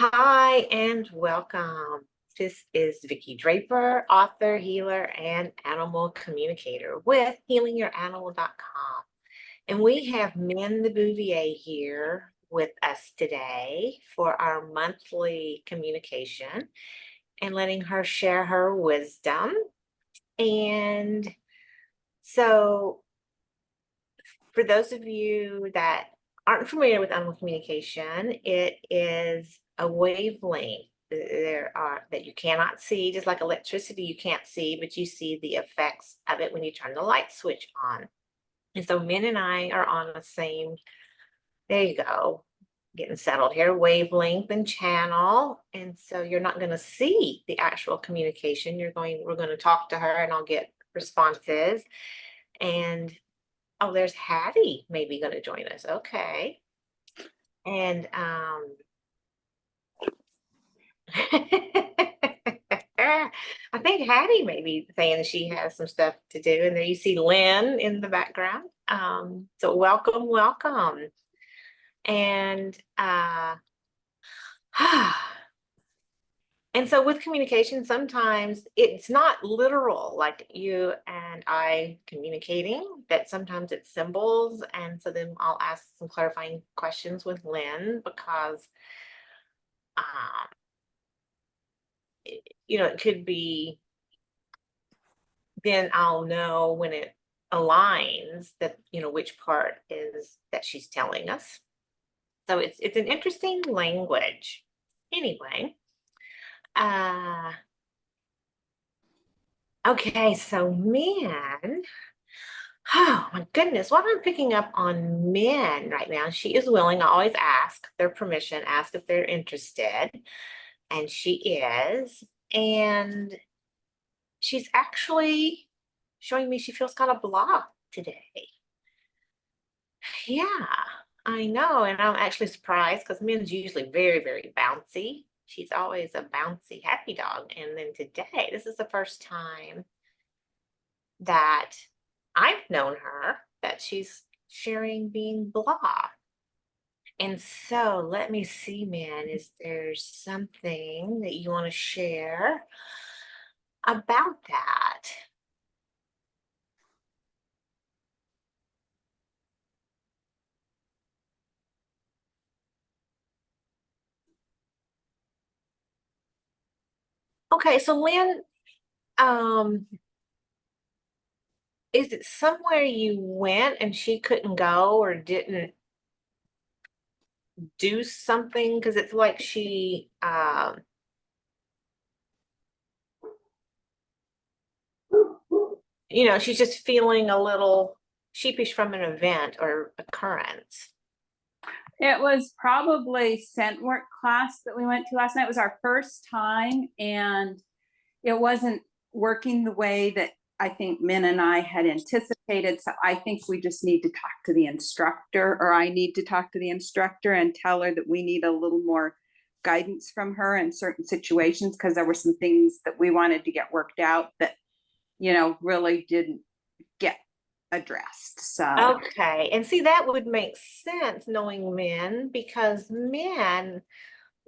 Hi and welcome. This is Vicki Draper, author, healer, and animal communicator with healingyouranimal.com. And we have Min the Bouvier here with us today for our monthly communication and letting her share her wisdom. And so, for those of you that aren't familiar with animal communication, it is a wavelength there are that you cannot see, just like electricity you can't see, but you see the effects of it when you turn the light switch on. And so Min and I are on the same, there you go, getting settled here, wavelength and channel. And so you're not going to see the actual communication. We're going to talk to her and I'll get responses. And oh, there's Hattie maybe going to join us. Okay. And I think Hattie may be saying she has some stuff to do. And there you see Lynn in the background. So welcome, welcome. And and so with communication, sometimes it's not literal, like you and I communicating, that sometimes it's symbols. And so then I'll ask some clarifying questions with Lynn because um, it could be, then I'll know when it aligns that, which part is that she's telling us. So it's an interesting language. Anyway, okay, so man, oh my goodness, what I'm picking up on men right now, she is willing. I always ask their permission, ask if they're interested, and she is. And she's actually showing me she feels kind of blah today. Yeah, I know. And I'm actually surprised because Min's usually very, very bouncy. She's always a bouncy, happy dog. And then today, this is the first time that I've known her that she's sharing being blah. And so let me see, man, is there something that you want to share about that? Okay, so Lynn, um, is it somewhere you went and she couldn't go or didn't do something? Because it's like she's just feeling a little sheepish from an event or occurrence. It was probably scent work class that we went to last night. It was our first time, and it wasn't working the way that I think Min and I had anticipated. So I think we just need to talk to the instructor, or I need to talk to the instructor and tell her that we need a little more guidance from her in certain situations, because there were some things that we wanted to get worked out that, really didn't get addressed. So Okay, and see, that would make sense knowing Min, because Min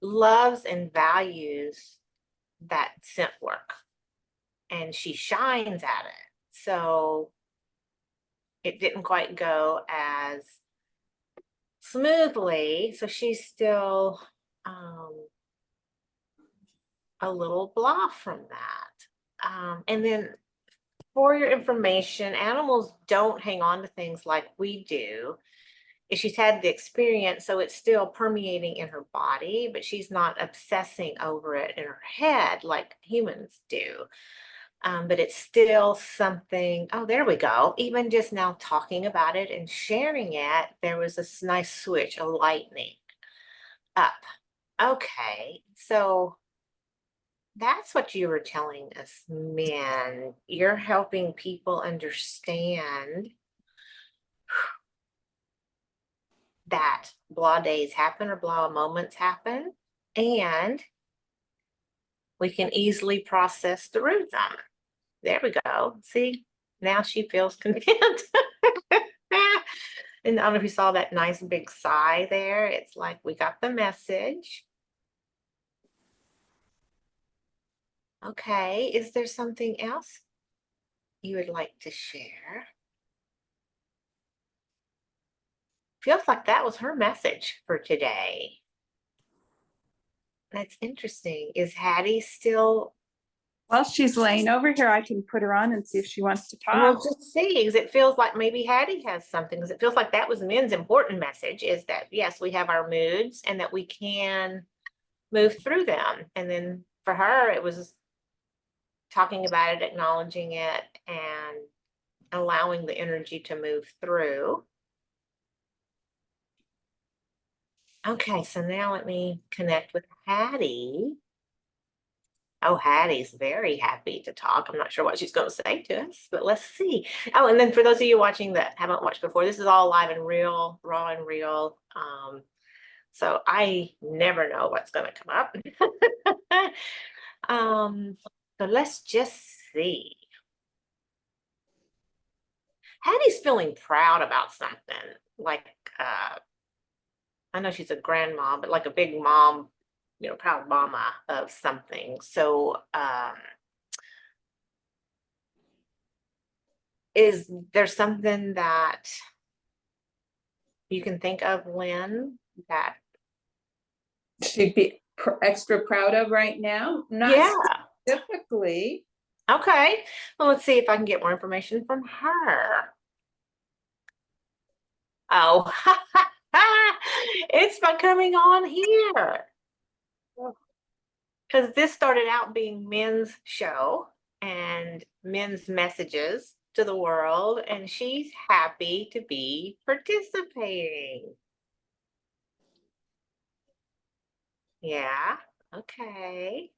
loves and values that scent work and she shines at it. So it didn't quite go as smoothly. So she's still a little blah from that. And then for your information, animals don't hang on to things like we do. If she's had the experience, so it's still permeating in her body, but she's not obsessing over it in her head like humans do. But it's still something. Oh, there we go. Even just now talking about it and sharing it, there was this nice switch, a lightning up. Okay, so that's what you were telling us, man. You're helping people understand that blah days happen or blah moments happen, and we can easily process through them. There we go. See, now she feels content. And I don't know if you saw that nice big sigh there. It's like we got the message. Okay, is there something else you would like to share? Feels like that was her message for today. That's interesting. Is Hattie still? Well, she's laying over here. I can put her on and see if she wants to We'll talk. just see, because it feels like maybe Hattie has something, because it feels like that was Min's important message, is that yes, we have our moods and that we can move through them. And then for her, it was talking about it, acknowledging it, and allowing the energy to move through. Okay, so now let me connect with Hattie. Oh, Hattie's very happy to talk. I'm not sure what she's going to say to us, but let's see. Oh, and then for those of you watching that haven't watched before, this is all live and real, raw and real. So I never know what's going to come up. So let's just see. Hattie's feeling proud about something, like I know she's a grandma, but like a big mom, proud mama of something. So is there something that you can think of, Lynn, that She'd be extra proud of right now. Not yeah. specifically. Okay. Well, let's see if I can get more information from her. Oh, it's by coming on here. Because this started out being Min's show and Min's messages to the world, and she's happy to be participating. Yeah, okay.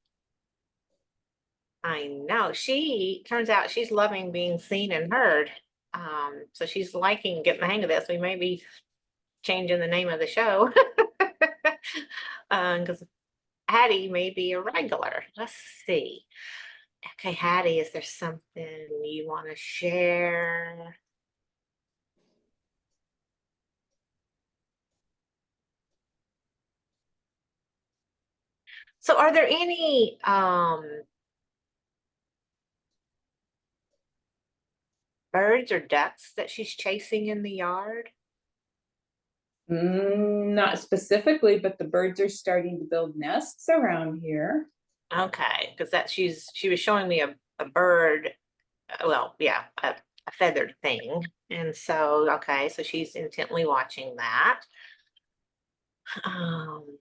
I know. She turns out she's loving being seen and heard. So she's liking getting the hang of this. We may be changing the name of the show. Because Hattie may be a regular. Let's see. Okay, Hattie, is there something you want to share? So are there any birds or ducks that she's chasing in the yard? Not specifically, but the birds are starting to build nests around here. Okay, because she was showing me a bird, well, yeah, a feathered thing. And so, okay, so she's intently watching that. Um,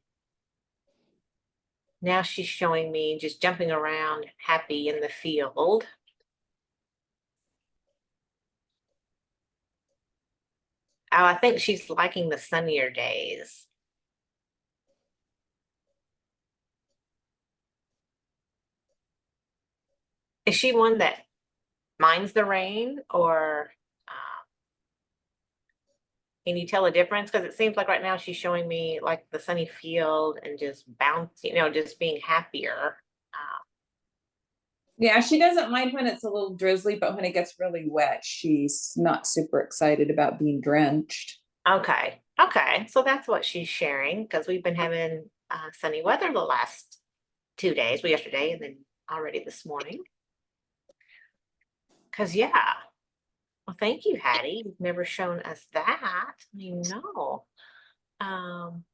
Now she's showing me just jumping around happy in the field. Oh, I think she's liking the sunnier days. Is she one that minds the rain, or can you tell a difference? Because it seems like right now she's showing me like the sunny field and just bouncing, just being happier. Yeah, she doesn't mind when it's a little drizzly, but when it gets really wet, she's not super excited about being drenched. Okay. Okay. So that's what she's sharing, because we've been having sunny weather the last 2 days, well, yesterday and then already this morning. Because, yeah. Well, thank you, Hattie. You've never shown us that. No. Um,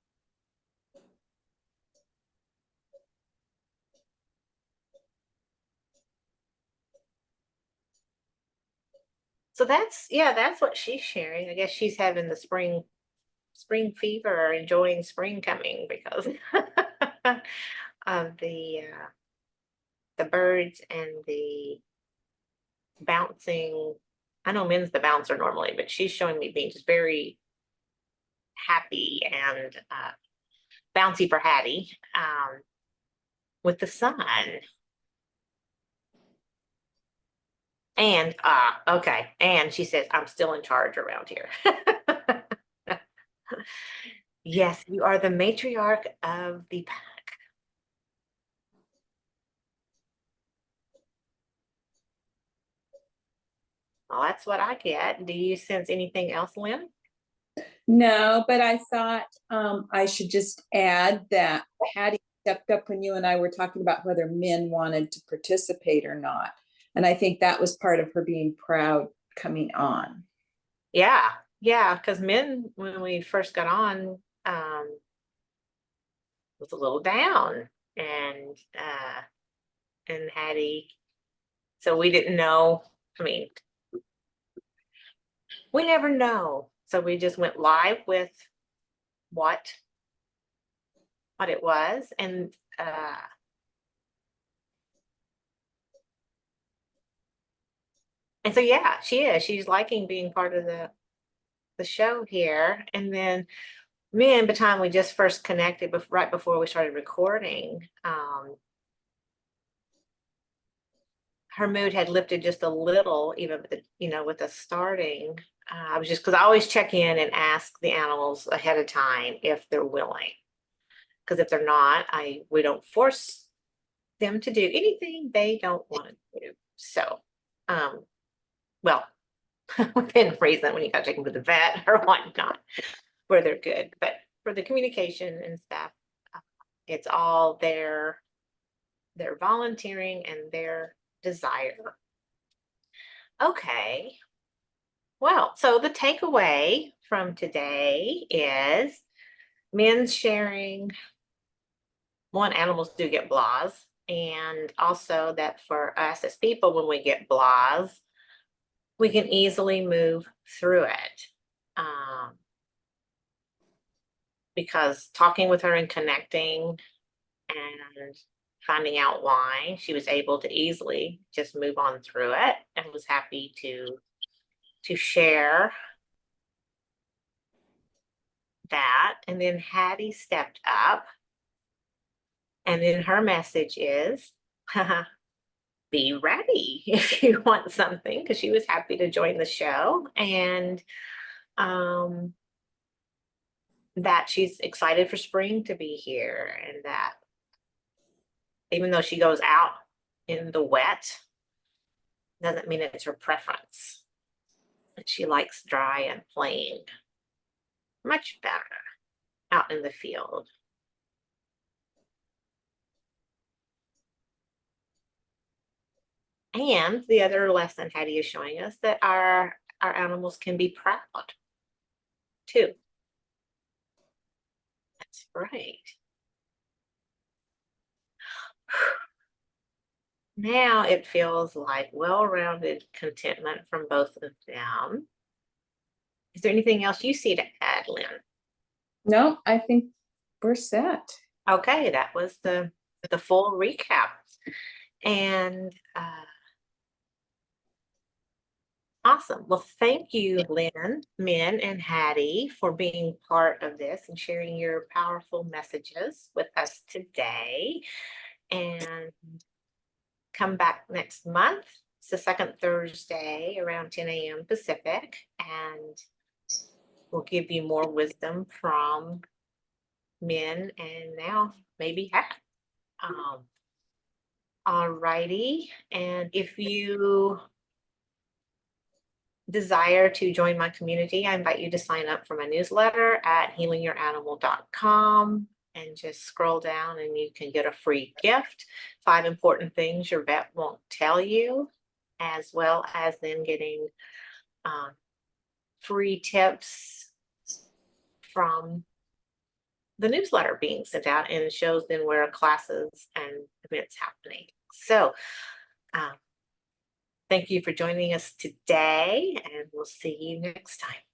so that's what she's sharing. I guess she's having the spring fever, enjoying spring coming because of the birds and the bouncing. I know Min's the bouncer normally, but she's showing me being just very happy and bouncy for Hattie with the sun. And okay, and she says, I'm still in charge around here. Yes, you are the matriarch of the pack. Well, that's what I get. Do you sense anything else, Lynn? No, but I thought I should just add that Patty stepped up when you and I were talking about whether Min wanted to participate or not. And I think that was part of her being proud coming on. Yeah, yeah, because Min, when we first got on, was a little down, and Hattie, so we didn't know. I mean, we never know. So we just went live with what it was, and so yeah, she's liking being part of the show here. And then me, and the time we just first connected, right before we started recording, her mood had lifted just a little, even with with the starting. I was just, because I always check in and ask the animals ahead of time if they're willing. Because if they're not, we don't force them to do anything they don't want to do. So, well, within reason, when you got to take them to the vet or whatnot, where they're good. But for the communication and stuff, it's all their volunteering and their desire. Okay. Well, so the takeaway from today is men's sharing. One, animals do get blahs, and also that for us as people, when we get blahs, we can easily move through it. Because talking with her and connecting and finding out why, she was able to easily just move on through it, and was happy to share that. And then Hattie stepped up, and then her message is be ready if you want something, because she was happy to join the show. And that she's excited for spring to be here, and that even though she goes out in the wet, doesn't mean it's her preference. And she likes dry and playing much better out in the field. And the other lesson Hattie is showing us, that our animals can be proud too. That's right. Now it feels like well-rounded contentment from both of them. Is there anything else you see to add, Lynn? No, I think we're set. Okay, that was the full recap. And awesome. Well, thank you, Lynn, Min, and Hattie, for being part of this and sharing your powerful messages with us today. And come back next month. It's the second Thursday around 10 a.m. Pacific, and we'll give you more wisdom from Min and now maybe Hat. All righty. And if you desire to join my community, I invite you to sign up for my newsletter at healingyouranimal.com, and just scroll down and you can get a free gift. 5 important things your vet won't tell you, as well as then getting free tips from the newsletter being sent out, and it shows then where classes and events happening. So thank you for joining us today, and we'll see you next time.